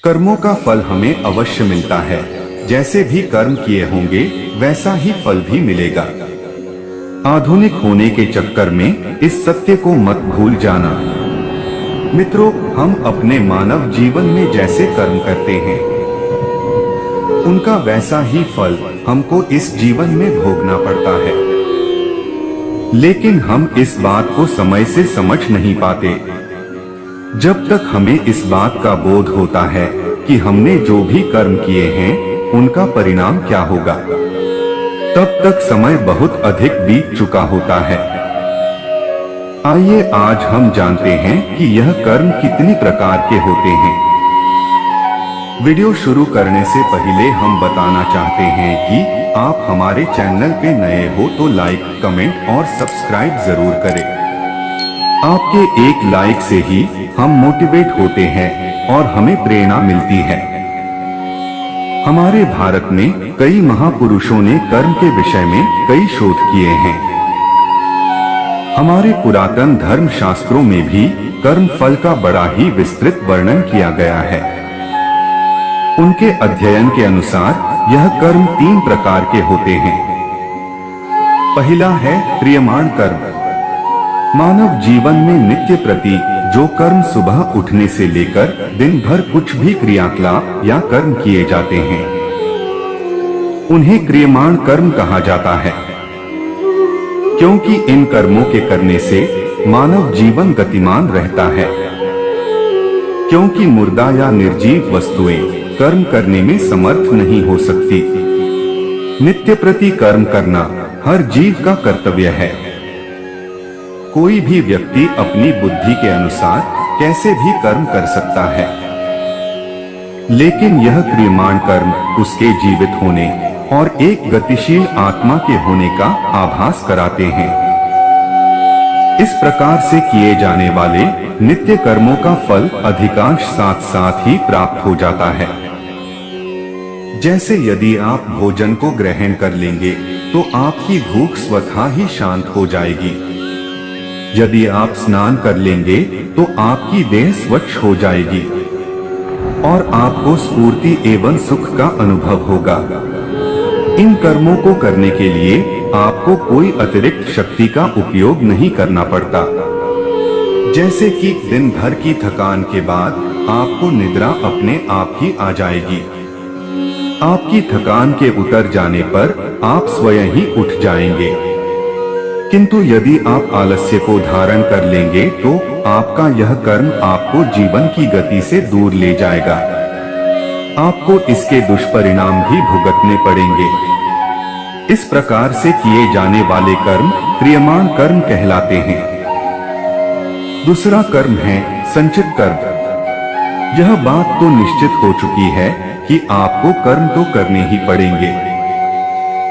कर्मों का फल हमें अवश्य मिलता है। जैसे भी कर्म किए होंगे वैसा ही फल भी मिलेगा। आधुनिक होने के चक्कर में इस सत्य को मत भूल जाना। मित्रों, हम अपने मानव जीवन में जैसे कर्म करते हैं उनका वैसा ही फल हमको इस जीवन में भोगना पड़ता है। लेकिन हम इस बात को समय से समझ नहीं पाते। जब तक हमें इस बात का बोध होता है कि हमने जो भी कर्म किए हैं उनका परिणाम क्या होगा, तब तक समय बहुत अधिक बीत चुका होता है। आइए आज हम जानते हैं कि यह कर्म कितनी प्रकार के होते हैं। वीडियो शुरू करने से पहले हम बताना चाहते हैं कि आप हमारे चैनल पे नए हो तो लाइक, कमेंट और सब्सक्राइब जरूर करें। आपके एक लाइक से ही हम मोटिवेट होते हैं और हमें प्रेरणा मिलती है। हमारे भारत में कई महापुरुषों ने कर्म के विषय में कई शोध किए हैं। हमारे पुरातन धर्म शास्त्रों में भी कर्म फल का बड़ा ही विस्तृत वर्णन किया गया है। उनके अध्ययन के अनुसार यह कर्म 3 प्रकार के होते हैं। पहला है क्रियमाण कर्म। मानव जीवन में नित्य प्रति जो कर्म सुबह उठने से लेकर दिन भर कुछ भी क्रियाकलाप या कर्म किए जाते हैं उन्हें क्रियमाण कर्म कहा जाता है, क्योंकि इन कर्मों के करने से मानव जीवन गतिमान रहता है। क्योंकि मुर्दा या निर्जीव वस्तुएं कर्म करने में समर्थ नहीं हो सकती। नित्य प्रति कर्म करना हर जीव का कर्तव्य है। कोई भी व्यक्ति अपनी बुद्धि के अनुसार कैसे भी कर्म कर सकता है, लेकिन यह क्रियमाण कर्म उसके जीवित होने और एक गतिशील आत्मा के होने का आभास कराते हैं। इस प्रकार से किए जाने वाले नित्य कर्मों का फल अधिकांश साथ साथ ही प्राप्त हो जाता है। जैसे यदि आप भोजन को ग्रहण कर लेंगे तो आपकी भूख स्वतः ही शांत हो जाएगी। यदि आप स्नान कर लेंगे तो आपकी देह स्वच्छ हो जाएगी और आपको स्फूर्ति एवं सुख का अनुभव होगा। इन कर्मों को करने के लिए आपको कोई अतिरिक्त शक्ति का उपयोग नहीं करना पड़ता। जैसे कि दिन भर की थकान के बाद आपको निद्रा अपने आप ही आ जाएगी। आपकी थकान के उतर जाने पर आप स्वयं ही उठ जाएंगे। किंतु यदि आप आलस्य को धारण कर लेंगे तो आपका यह कर्म आपको जीवन की गति से दूर ले जाएगा। आपको इसके दुष्परिणाम भी भुगतने पड़ेंगे। इस प्रकार से किए जाने वाले कर्म क्रियमाण कर्म कहलाते हैं। दूसरा कर्म है संचित कर्म। यह बात तो निश्चित हो चुकी है कि आपको कर्म तो करने ही पड़ेंगे।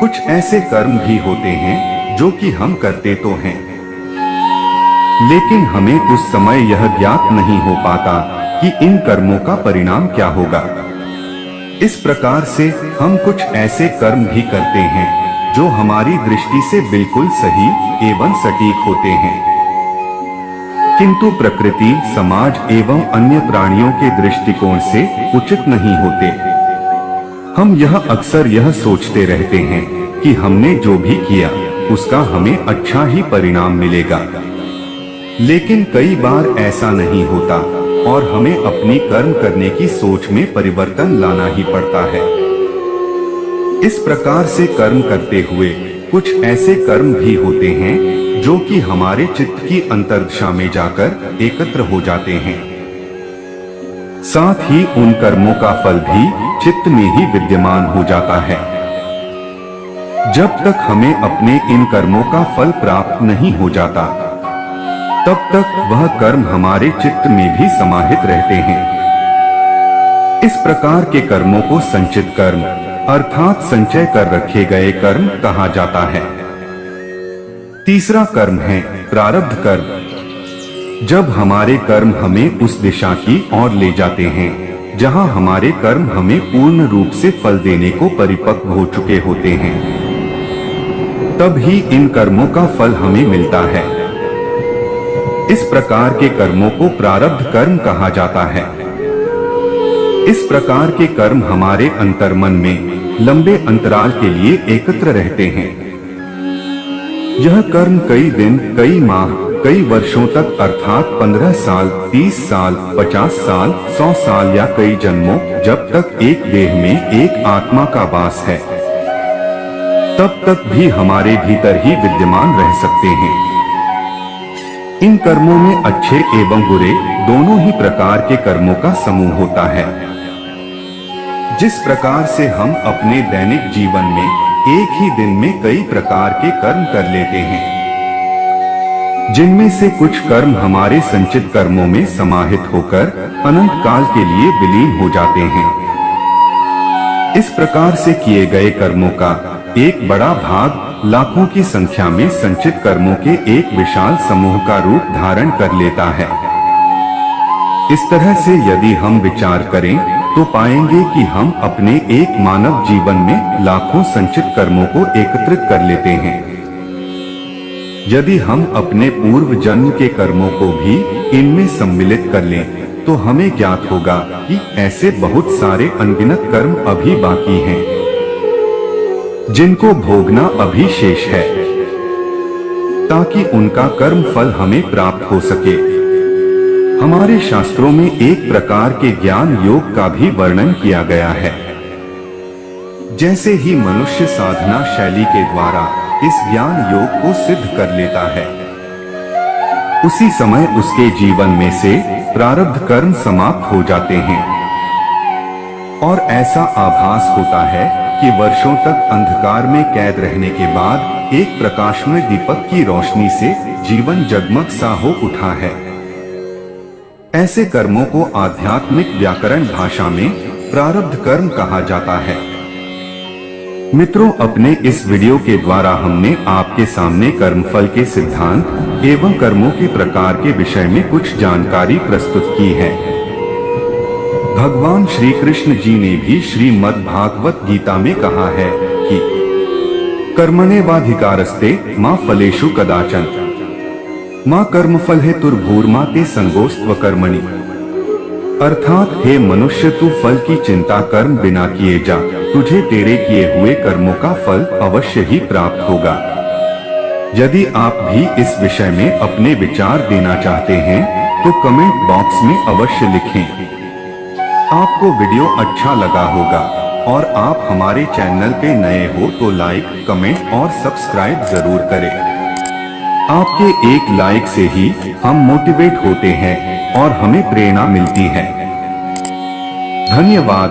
कुछ ऐसे कर्म भी होते हैं जो कि हम करते तो हैं, लेकिन हमें उस समय यह ज्ञात नहीं हो पाता कि इन कर्मों का परिणाम क्या होगा। इस प्रकार से हम कुछ ऐसे कर्म भी करते हैं जो हमारी दृष्टि से बिल्कुल सही एवं सटीक होते हैं, किंतु प्रकृति, समाज एवं अन्य प्राणियों के दृष्टिकोण से उचित नहीं होते। हम यह अक्सर यह सोचते रहते हैं कि हमने जो भी किया उसका हमें अच्छा ही परिणाम मिलेगा, लेकिन कई बार ऐसा नहीं होता और हमें अपनी कर्म करने की सोच में परिवर्तन लाना ही पड़ता है। इस प्रकार से कर्म करते हुए कुछ ऐसे कर्म भी होते हैं जो कि हमारे चित्त की अंतर्दशा में जाकर एकत्र हो जाते हैं। साथ ही उन कर्मों का फल भी चित्त में ही विद्यमान हो जाता है। जब तक हमें अपने इन कर्मों का फल प्राप्त नहीं हो जाता तब तक वह कर्म हमारे चित्त में भी समाहित रहते हैं। इस प्रकार के कर्मों को संचित कर्म अर्थात संचय कर रखे गए कर्म कहा जाता है। तीसरा कर्म है प्रारब्ध कर्म। जब हमारे कर्म हमें उस दिशा की ओर ले जाते हैं जहां हमारे कर्म हमें पूर्ण रूप से फल देने को परिपक्व हो चुके होते हैं, तब ही इन कर्मों का फल हमें मिलता है। इस प्रकार के कर्मों को प्रारब्ध कर्म कहा जाता है। इस प्रकार के कर्म हमारे अंतर्मन में लंबे अंतराल के लिए एकत्र रहते हैं। यह कर्म कई दिन, कई माह, कई वर्षों तक अर्थात 15 साल, 30 साल, 50 साल, 100 साल या कई जन्मों, जब तक एक देह में एक आत्मा का वास है तब तक भी हमारे भीतर ही विद्यमान रह सकते हैं। इन कर्मों में अच्छे एवं बुरे दोनों ही प्रकार के कर्मों का समूह होता है। जिस प्रकार से हम अपने दैनिक जीवन में एक ही दिन में कई प्रकार के कर्म कर लेते हैं, जिनमें से कुछ कर्म हमारे संचित कर्मों में समाहित होकर अनंत काल के लिए विलीन हो जाते हैं। इस प्रकार से किए गए कर्मों का एक बड़ा भाग लाखों की संख्या में संचित कर्मों के एक विशाल समूह का रूप धारण कर लेता है। इस तरह से यदि हम विचार करें तो पाएंगे कि हम अपने एक मानव जीवन में लाखों संचित कर्मों को एकत्रित कर लेते हैं। यदि हम अपने पूर्व जन्म के कर्मों को भी इनमें सम्मिलित कर लें तो हमें ज्ञात होगा कि ऐसे बहुत सारे अनगिनत कर्म अभी बाकी हैं, जिनको भोगना अभी शेष है, ताकि उनका कर्म फल हमें प्राप्त हो सके। हमारे शास्त्रों में एक प्रकार के ज्ञान योग का भी वर्णन किया गया है। जैसे ही मनुष्य साधना शैली के द्वारा इस ज्ञान योग को सिद्ध कर लेता है, उसी समय उसके जीवन में से प्रारब्ध कर्म समाप्त हो जाते हैं और ऐसा आभास होता है कि वर्षों तक अंधकार में कैद रहने के बाद एक प्रकाशमय दीपक की रोशनी से जीवन जगमग सा हो उठा है। ऐसे कर्मों को आध्यात्मिक व्याकरण भाषा में प्रारब्ध कर्म कहा जाता है। मित्रों, अपने इस वीडियो के द्वारा हमने आपके सामने कर्मफल के सिद्धांत एवं कर्मों के प्रकार के विषय में कुछ जानकारी प्रस्तुत की है। भगवान श्री कृष्ण जी ने भी श्रीमद् भागवत गीता में कहा है कि कर्मण्येवाधिकारस्ते मा फलेषु कदाचन मां कर्मफल हेतुर्भूर्मा ते संगोस्त्व कर्मणि। अर्थात हे मनुष्य, तू फल की चिंता कर्म बिना किए जा, तुझे तेरे किए हुए कर्मों का फल अवश्य ही प्राप्त होगा। यदि आप भी इस विषय में अपने विचार देना चाहते हैं तो कमेंट बॉक्स में अवश्य लिखें। आपको वीडियो अच्छा लगा होगा और आप हमारे चैनल पे नए हो तो लाइक, कमेंट और सब्सक्राइब जरूर करें। आपके एक लाइक से ही हम मोटिवेट होते हैं और हमें प्रेरणा मिलती है। धन्यवाद।